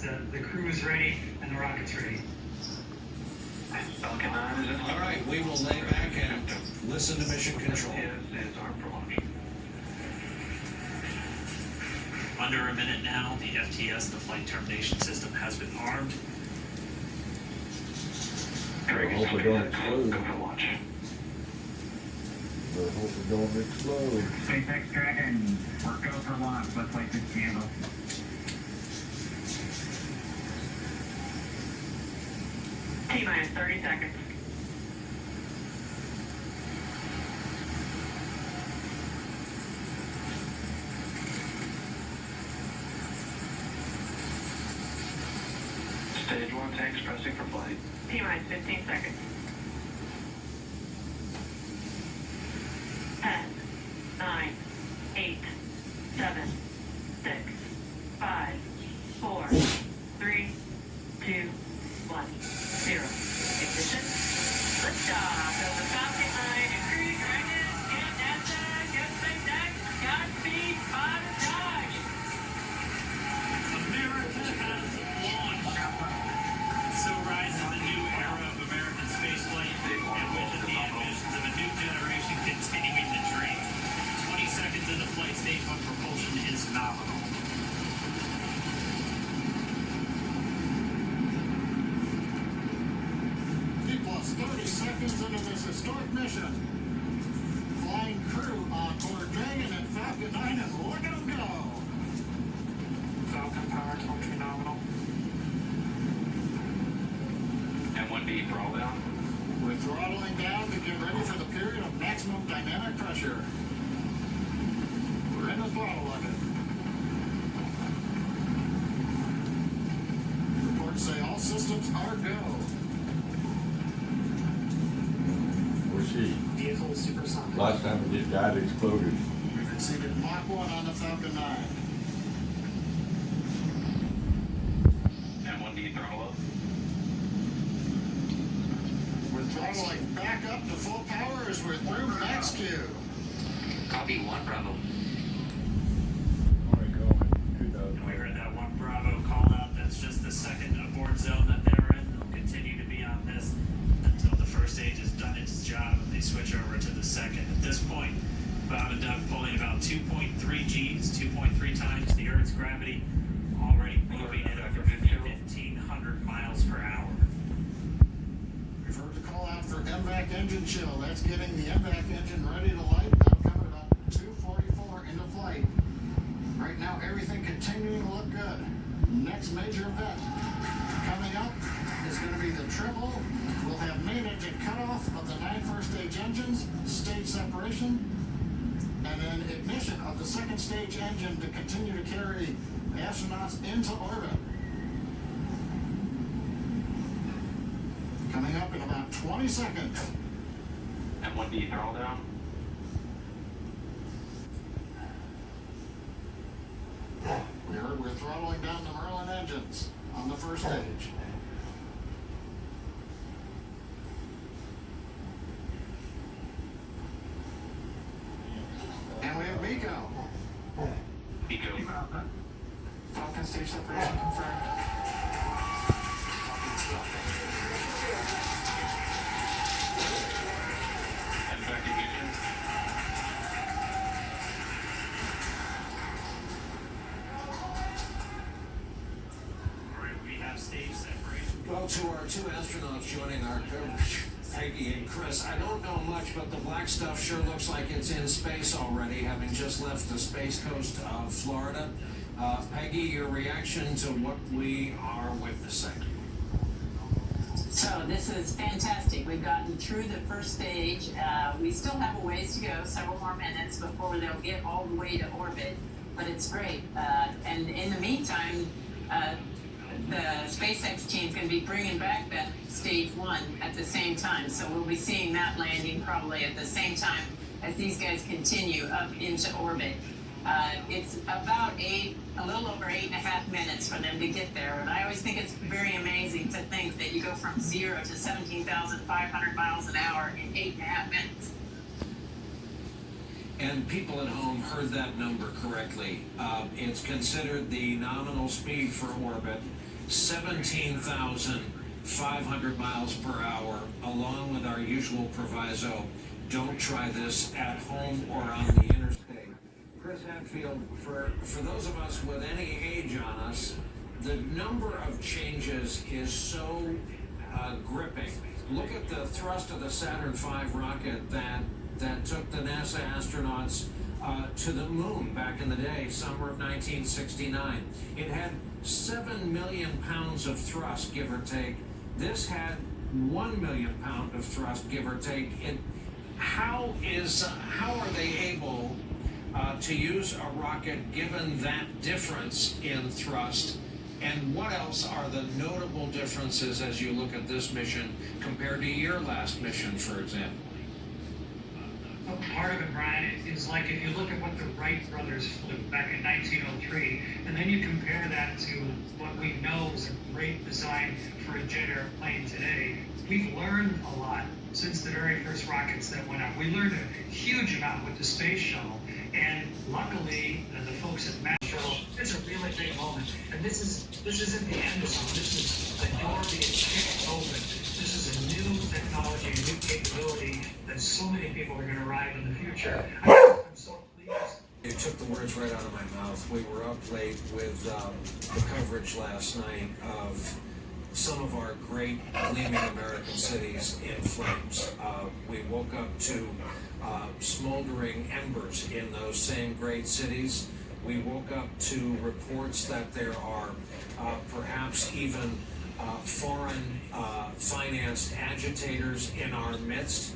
the crew is ready and the rocket's ready. Falcon 9 is in. All right, we will lay back and listen to mission control. Is armed for launch. Under a minute now, the FTS, the flight termination system, has been armed. Greg, hope we don't explode. Go for launch. I hope we don't explode. SpaceX Dragon, we're go for launch. Let's light this candle. T-minus 30 seconds. Stage 1 tanks pressing for flight. T-minus 15 seconds. 10, 9, 8, 7, 6, 5, 4, 3, 2, 1, 0. Ignition. Liftoff of the Falcon 9 and Crew Dragon. Get NASA, get SpaceX, Godspeed, on Dodge. America has launched. So rises a new era of American spaceflight, and with it the ambitions of a new generation continuing the dream. 20 seconds into flight, stage 1 propulsion is nominal. Plus 30 seconds into this historic mission. Flying crew on board Dragon and Falcon 9, and look at them go. Falcon power telemetry nominal. M1B throttle down. We're throttling down to get ready for the period of maximum dynamic pressure. We're in the throttle limit. Reports say all systems are go. Where's she? Vehicle supersonic. Last time it just died, exploded. We've exceeded Mach 1 on the Falcon 9. M1D throttle up. We're throttling back up to full power as we're through max Q. Copy 1 Bravo. Where are we going? We heard that 1 Bravo call out. That's just the second abort zone that they're in. They'll continue to be on this until the first stage has done its job and they switch over to the second. At this point, Bob and Doug pulling about 2.3 Gs, 2.3 times the Earth's gravity, already moving at over 1,500 miles per hour. We've heard the call out for MVAC engine chill. That's getting the MVAC engine ready to light. That'll come at about 2:44 into flight. Right now, everything continuing to look good. Next major event coming up is going to be the triple. We'll have main engine cutoff of the 9 first stage engines, stage separation, and then ignition of the second stage engine to continue to carry astronauts into orbit. Coming up in about 20 seconds. M1D throttle down. We're throttling down the Merlin engines on the first stage. And we have Miko. Eco. Falcon stage separation confirmed. MVAC ignition. All right, we have stage separation. Well, to our 2 astronauts joining our coverage, Peggy and Chris, I don't know much, but the black stuff sure looks like it's in space already, having just left the space coast of Florida. Peggy, your reaction to what we are witnessing? So this is fantastic. We've gotten through the first stage. We still have a ways to go, several more minutes before they'll get all the way to orbit, but it's great. And in the meantime, the SpaceX team is going to be bringing back that stage 1 at the same time. So we'll be seeing that landing probably at the same time as these guys continue up into orbit. It's about a little over 8.5 minutes for them to get there. And I always think it's very amazing to think that you go from 0 to 17,500 miles an hour in 8.5 minutes. And people at home heard that number correctly. It's considered the nominal speed for orbit. 17,500 miles per hour, along with our usual proviso, don't try this at home or on the interstate. Chris Hadfield, for those of us with any age on us, the number of changes is so gripping. Look at the thrust of the Saturn V rocket that took the NASA astronauts to the moon back in the day, summer of 1969. It had 7 million pounds of thrust, give or take. This had 1 million pound of thrust, give or take. How are they able to use a rocket given that difference in thrust? And what else are the notable differences as you look at this mission compared to your last mission, for example? Well, part of it, Brian, is like if you look at what the Wright brothers flew back in 1903, and then you compare that to what we know is a great design for a jet airplane today, we've learned a lot since the very first rockets that went up. We learned a huge amount with the space shuttle, and luckily, the folks at Mass Shuttle, it's a really big moment. And this isn't the end of something. This is the door being kicked open. This is a new technology, a new capability that so many people are going to ride in the future. I'm so pleased. You took the words right out of my mouth. We were up late with the coverage last night of some of our great gleaming American cities in flames. We woke up to smoldering embers in those same great cities. We woke up to reports that there are perhaps even foreign financed agitators in our midst.